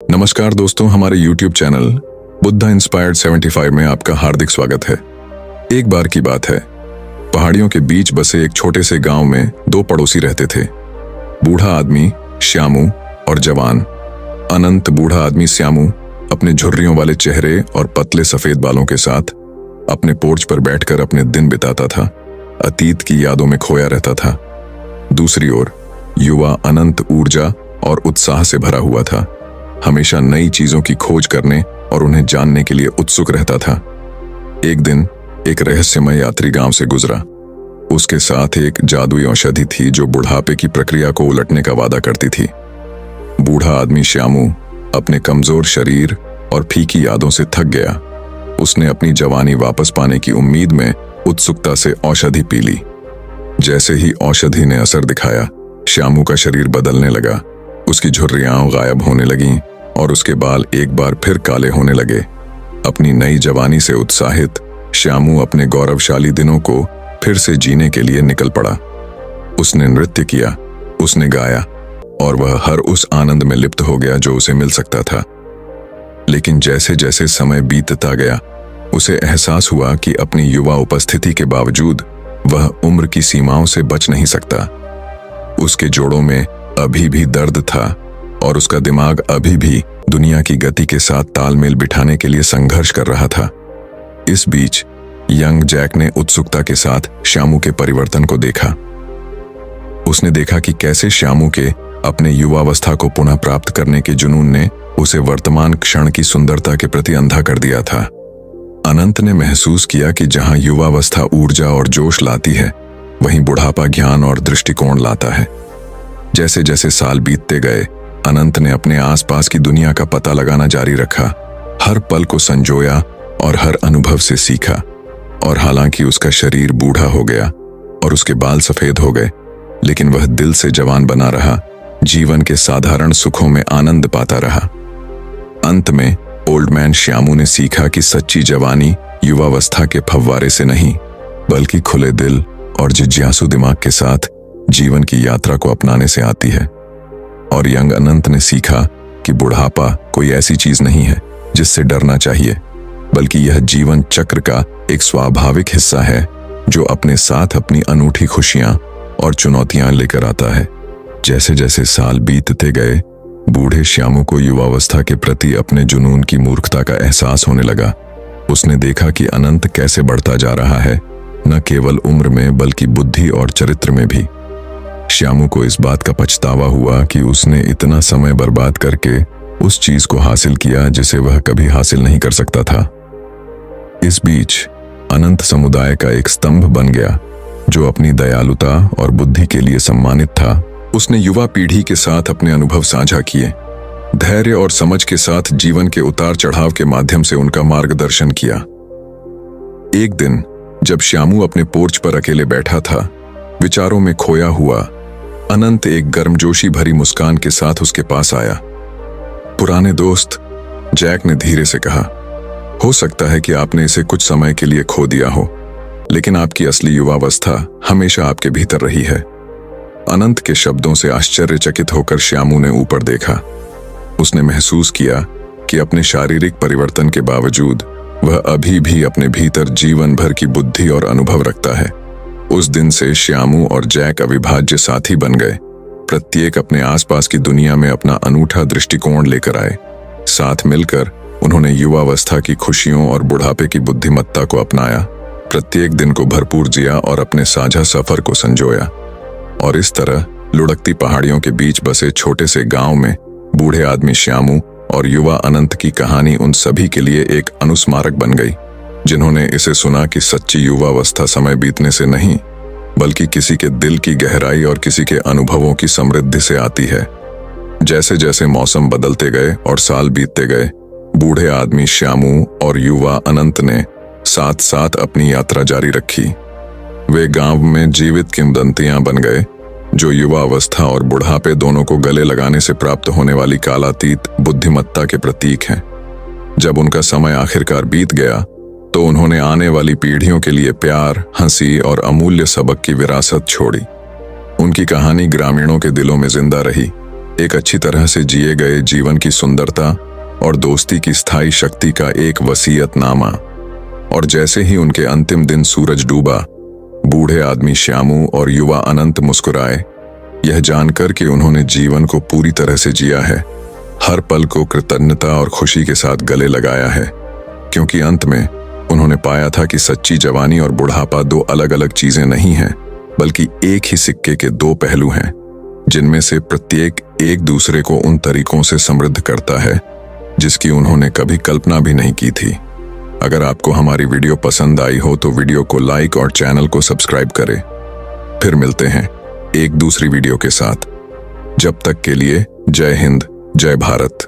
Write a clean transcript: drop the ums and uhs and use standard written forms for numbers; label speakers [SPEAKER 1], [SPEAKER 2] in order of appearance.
[SPEAKER 1] नमस्कार दोस्तों, हमारे YouTube चैनल बुद्धा इंस्पायर्ड 75 में आपका हार्दिक स्वागत है। एक बार की बात है, पहाड़ियों के बीच बसे एक छोटे से गांव में दो पड़ोसी रहते थे। बूढ़ा आदमी श्यामू और जवान अनंत। बूढ़ा आदमी श्यामू अपने झुर्रियों वाले चेहरे और पतले सफेद बालों के साथ अपने पोर्च पर बैठकर अपने दिन बिताता था, अतीत की यादों में खोया रहता था। दूसरी ओर युवा अनंत ऊर्जा और उत्साह से भरा हुआ था, हमेशा नई चीजों की खोज करने और उन्हें जानने के लिए उत्सुक रहता था। एक दिन एक रहस्यमय यात्री गांव से गुजरा। उसके साथ एक जादुई औषधि थी जो बुढ़ापे की प्रक्रिया को उलटने का वादा करती थी। बूढ़ा आदमी श्यामू अपने कमजोर शरीर और फीकी यादों से थक गया। उसने अपनी जवानी वापस पाने की उम्मीद में उत्सुकता से औषधि पी ली। जैसे ही औषधि ने असर दिखाया, श्यामू का शरीर बदलने लगा। उसकी झुर्रियां गायब होने लगीं और उसके बाल एक बार फिर काले होने लगे। अपनी नई जवानी से उत्साहित श्यामू अपने गौरवशाली दिनों को फिर से जीने के लिए निकल पड़ा। उसने नृत्य किया, उसने गाया और वह हर उस आनंद में लिप्त हो गया जो उसे मिल सकता था। लेकिन जैसे जैसे समय बीतता गया, उसे एहसास हुआ कि अपनी युवा उपस्थिति के बावजूद वह उम्र की सीमाओं से बच नहीं सकता। उसके जोड़ों में अभी भी दर्द था और उसका दिमाग अभी भी दुनिया की गति के साथ तालमेल बिठाने के लिए संघर्ष कर रहा था। इस बीच यंग जैक ने उत्सुकता के साथ श्यामू के परिवर्तन को देखा। उसने देखा कि कैसे श्यामू के अपने युवावस्था को पुनः प्राप्त करने के जुनून ने उसे वर्तमान क्षण की सुंदरता के प्रति अंधा कर दिया था। अनंत ने महसूस किया कि जहां युवावस्था ऊर्जा और जोश लाती है, वहीं बुढ़ापा ज्ञान और दृष्टिकोण लाता है। जैसे जैसे साल बीतते गए, अनंत ने अपने आसपास की दुनिया का पता लगाना जारी रखा, हर पल को संजोया और हर अनुभव से सीखा। और हालांकि उसका शरीर बूढ़ा हो गया और उसके बाल सफेद हो गए, लेकिन वह दिल से जवान बना रहा, जीवन के साधारण सुखों में आनंद पाता रहा। अंत में ओल्ड मैन श्यामू ने सीखा कि सच्ची जवानी युवावस्था के फव्वारे से नहीं, बल्कि खुले दिल और जिज्ञासु दिमाग के साथ जीवन की यात्रा को अपनाने से आती है। और यंग अनंत ने सीखा कि बुढ़ापा कोई ऐसी चीज नहीं है जिससे डरना चाहिए, बल्कि यह जीवन चक्र का एक स्वाभाविक हिस्सा है जो अपने साथ अपनी अनूठी खुशियां और चुनौतियां लेकर आता है। जैसे जैसे साल बीतते गए, बूढ़े श्यामू को युवावस्था के प्रति अपने जुनून की मूर्खता का एहसास होने लगा। उसने देखा कि अनंत कैसे बढ़ता जा रहा है, न केवल उम्र में बल्कि बुद्धि और चरित्र में भी। श्यामू को इस बात का पछतावा हुआ कि उसने इतना समय बर्बाद करके उस चीज को हासिल किया जिसे वह कभी हासिल नहीं कर सकता था। इस बीच अनंत समुदाय का एक स्तंभ बन गया जो अपनी दयालुता और बुद्धि के लिए सम्मानित था। उसने युवा पीढ़ी के साथ अपने अनुभव साझा किए, धैर्य और समझ के साथ जीवन के उतार चढ़ाव के माध्यम से उनका मार्गदर्शन किया। एक दिन जब श्यामू अपने पोर्च पर अकेले बैठा था, विचारों में खोया हुआ, अनंत एक गर्मजोशी भरी मुस्कान के साथ उसके पास आया। पुराने दोस्त, जैक ने धीरे से कहा, हो सकता है कि आपने इसे कुछ समय के लिए खो दिया हो, लेकिन आपकी असली युवावस्था हमेशा आपके भीतर रही है। अनंत के शब्दों से आश्चर्यचकित होकर श्यामू ने ऊपर देखा। उसने महसूस किया कि अपने शारीरिक परिवर्तन के बावजूद वह अभी भी अपने भीतर जीवन भर की बुद्धि और अनुभव रखता है। उस दिन से श्यामू और जैक अविभाज्य साथी बन गए। प्रत्येक अपने आसपास की दुनिया में अपना अनूठा दृष्टिकोण लेकर आए। साथ मिलकर उन्होंने युवावस्था की खुशियों और बुढ़ापे की बुद्धिमत्ता को अपनाया, प्रत्येक दिन को भरपूर जिया और अपने साझा सफर को संजोया। और इस तरह लुढ़कती पहाड़ियों के बीच बसे छोटे से गांव में बूढ़े आदमी श्यामू और युवा अनंत की कहानी उन सभी के लिए एक अनुस्मारक बन गई, जिन्होंने इसे सुना कि सच्ची युवावस्था समय बीतने से नहीं, बल्कि किसी के दिल की गहराई और किसी के अनुभवों की समृद्धि से आती है। जैसे जैसे मौसम बदलते गए और साल बीतते गए, बूढ़े आदमी श्यामू और युवा अनंत ने साथ साथ अपनी यात्रा जारी रखी। वे गांव में जीवित किंवदंतियां बन गए जो युवा अवस्था और बुढ़ापे दोनों को गले लगाने से प्राप्त होने वाली कालातीत बुद्धिमत्ता के प्रतीक हैं। जब उनका समय आखिरकार बीत गया, तो उन्होंने आने वाली पीढ़ियों के लिए प्यार, हंसी और अमूल्य सबक की विरासत छोड़ी। उनकी कहानी ग्रामीणों के दिलों में जिंदा रही एक अच्छी तरह से जिए गए जीवन की सुंदरता और दोस्ती की स्थायी शक्ति का एक वसीयतनामा। और जैसे ही उनके अंतिम दिन सूरज डूबा, बूढ़े आदमी श्यामू और युवा अनंत मुस्कुराए, यह जानकर कि उन्होंने जीवन को पूरी तरह से जिया है, हर पल को कृतज्ञता और खुशी के साथ गले लगाया है। क्योंकि अंत में उन्होंने पाया था कि सच्ची जवानी और बुढ़ापा दो अलग अलग चीजें नहीं हैं, बल्कि एक ही सिक्के के दो पहलू हैं, जिनमें से प्रत्येक एक दूसरे को उन तरीकों से समृद्ध करता है जिसकी उन्होंने कभी कल्पना भी नहीं की थी। अगर आपको हमारी वीडियो पसंद आई हो तो वीडियो को लाइक और चैनल को सब्सक्राइब करें। फिर मिलते हैं एक दूसरी वीडियो के साथ। जब तक के लिए जय हिंद, जय भारत।